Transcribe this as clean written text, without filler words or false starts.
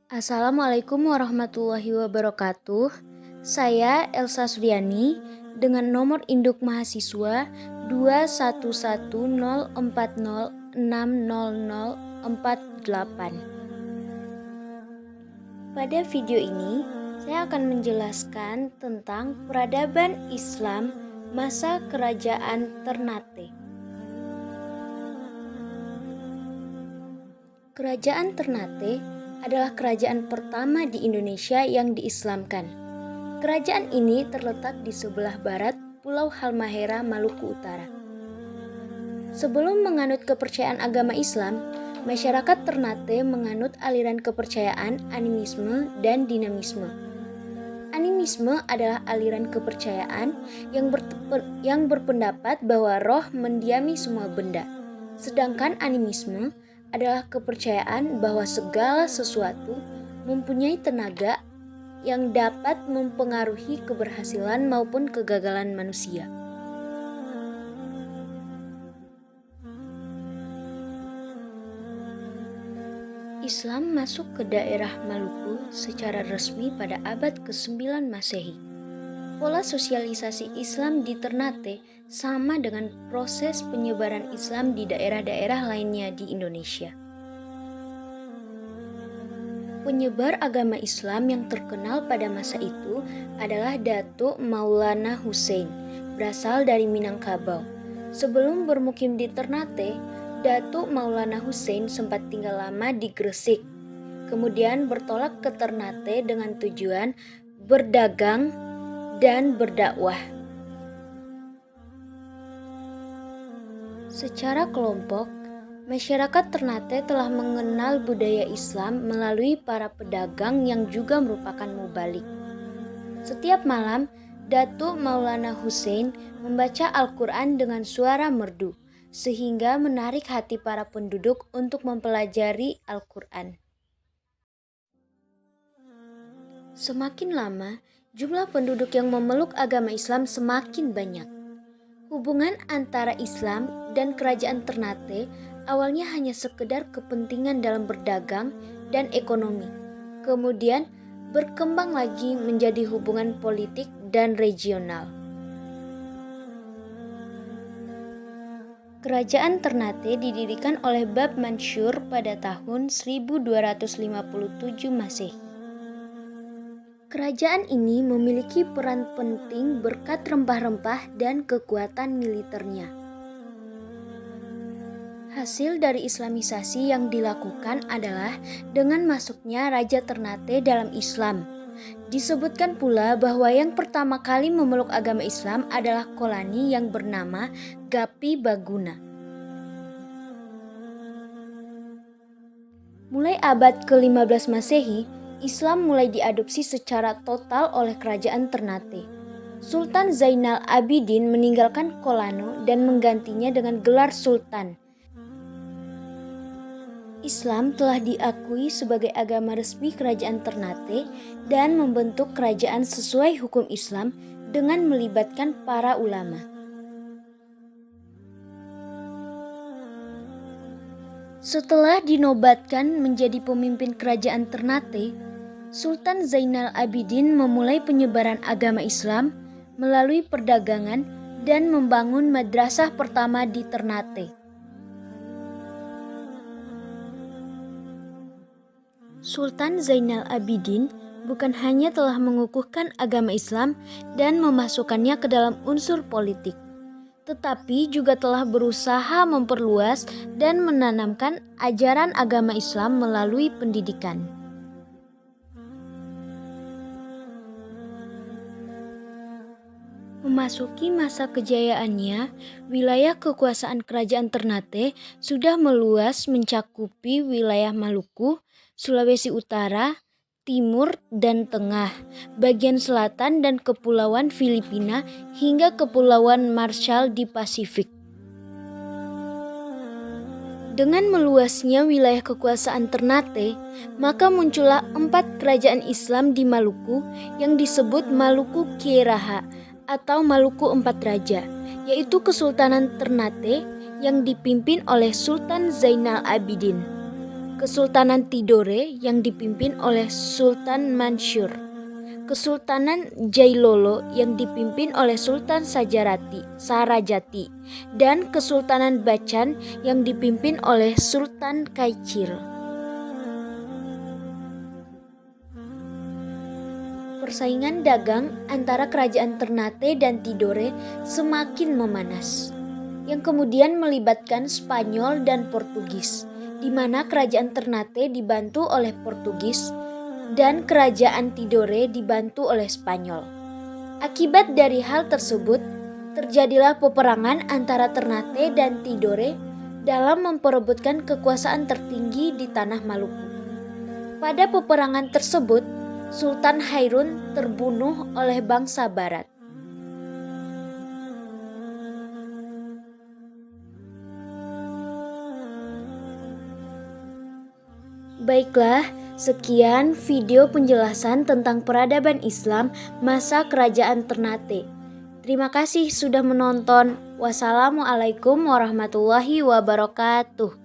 Assalamualaikum warahmatullahi wabarakatuh. Saya Elsa Suryani dengan nomor induk mahasiswa 21104060048. Pada video ini, saya akan menjelaskan tentang peradaban Islam masa Kerajaan Ternate. Kerajaan Ternate adalah kerajaan pertama di Indonesia yang diislamkan. Kerajaan ini terletak di sebelah barat Pulau Halmahera, Maluku Utara. Sebelum menganut kepercayaan agama Islam, masyarakat Ternate menganut aliran kepercayaan animisme dan dinamisme. Animisme adalah aliran kepercayaan yang berpendapat bahwa roh mendiami semua benda. Sedangkan animisme adalah kepercayaan bahwa segala sesuatu mempunyai tenaga yang dapat mempengaruhi keberhasilan maupun kegagalan manusia. Islam masuk ke daerah Maluku secara resmi pada abad ke-9 Masehi. Pola sosialisasi Islam di Ternate sama dengan proses penyebaran Islam di daerah-daerah lainnya di Indonesia. Penyebar agama Islam yang terkenal pada masa itu adalah Datuk Maulana Hussein, berasal dari Minangkabau. Sebelum bermukim di Ternate, Datuk Maulana Hussein sempat tinggal lama di Gresik, kemudian bertolak ke Ternate dengan tujuan berdagang dan berdakwah. Secara kelompok, masyarakat Ternate telah mengenal budaya Islam melalui para pedagang yang juga merupakan mubalik. Setiap malam, Datuk Maulana Hussein membaca Al-Quran dengan suara merdu, sehingga menarik hati para penduduk untuk mempelajari Al-Quran. Semakin lama, jumlah penduduk yang memeluk agama Islam semakin banyak. Hubungan antara Islam dan kerajaan Ternate awalnya hanya sekedar kepentingan dalam berdagang dan ekonomi. Kemudian berkembang lagi menjadi hubungan politik dan regional. Kerajaan Ternate didirikan oleh Bab Mansur pada tahun 1257 Masehi. Kerajaan ini memiliki peran penting berkat rempah-rempah dan kekuatan militernya. Hasil dari Islamisasi yang dilakukan adalah dengan masuknya Raja Ternate dalam Islam. Disebutkan pula bahwa yang pertama kali memeluk agama Islam adalah Kolani yang bernama Gapi Baguna. Mulai abad ke-15 Masehi, Islam mulai diadopsi secara total oleh kerajaan Ternate. Sultan Zainal Abidin meninggalkan Kolano dan menggantinya dengan gelar Sultan. Islam telah diakui sebagai agama resmi kerajaan Ternate dan membentuk kerajaan sesuai hukum Islam dengan melibatkan para ulama. Setelah dinobatkan menjadi pemimpin kerajaan Ternate, Sultan Zainal Abidin memulai penyebaran agama Islam melalui perdagangan dan membangun madrasah pertama di Ternate. Sultan Zainal Abidin bukan hanya telah mengukuhkan agama Islam dan memasukkannya ke dalam unsur politik, tetapi juga telah berusaha memperluas dan menanamkan ajaran agama Islam melalui pendidikan. Memasuki masa kejayaannya, wilayah kekuasaan kerajaan Ternate sudah meluas mencakupi wilayah Maluku, Sulawesi Utara, Timur dan Tengah, bagian selatan dan kepulauan Filipina hingga kepulauan Marshall di Pasifik. Dengan meluasnya wilayah kekuasaan Ternate, maka muncullah 4 kerajaan Islam di Maluku yang disebut Maluku Kieraha atau Maluku 4 Raja, yaitu Kesultanan Ternate yang dipimpin oleh Sultan Zainal Abidin, Kesultanan Tidore yang dipimpin oleh Sultan Mansur, Kesultanan Jailolo yang dipimpin oleh Sultan Sarajati, dan Kesultanan Bacan yang dipimpin oleh Sultan Kaichil. Persaingan dagang antara kerajaan Ternate dan Tidore semakin memanas, yang kemudian melibatkan Spanyol dan Portugis, di mana kerajaan Ternate dibantu oleh Portugis dan kerajaan Tidore dibantu oleh Spanyol. Akibat dari hal tersebut, terjadilah peperangan antara Ternate dan Tidore dalam memperebutkan kekuasaan tertinggi di tanah Maluku. Pada peperangan tersebut, Sultan Hairun terbunuh oleh bangsa Barat. Baiklah, sekian video penjelasan tentang peradaban Islam masa Kerajaan Ternate. Terima kasih sudah menonton. Wassalamualaikum warahmatullahi wabarakatuh.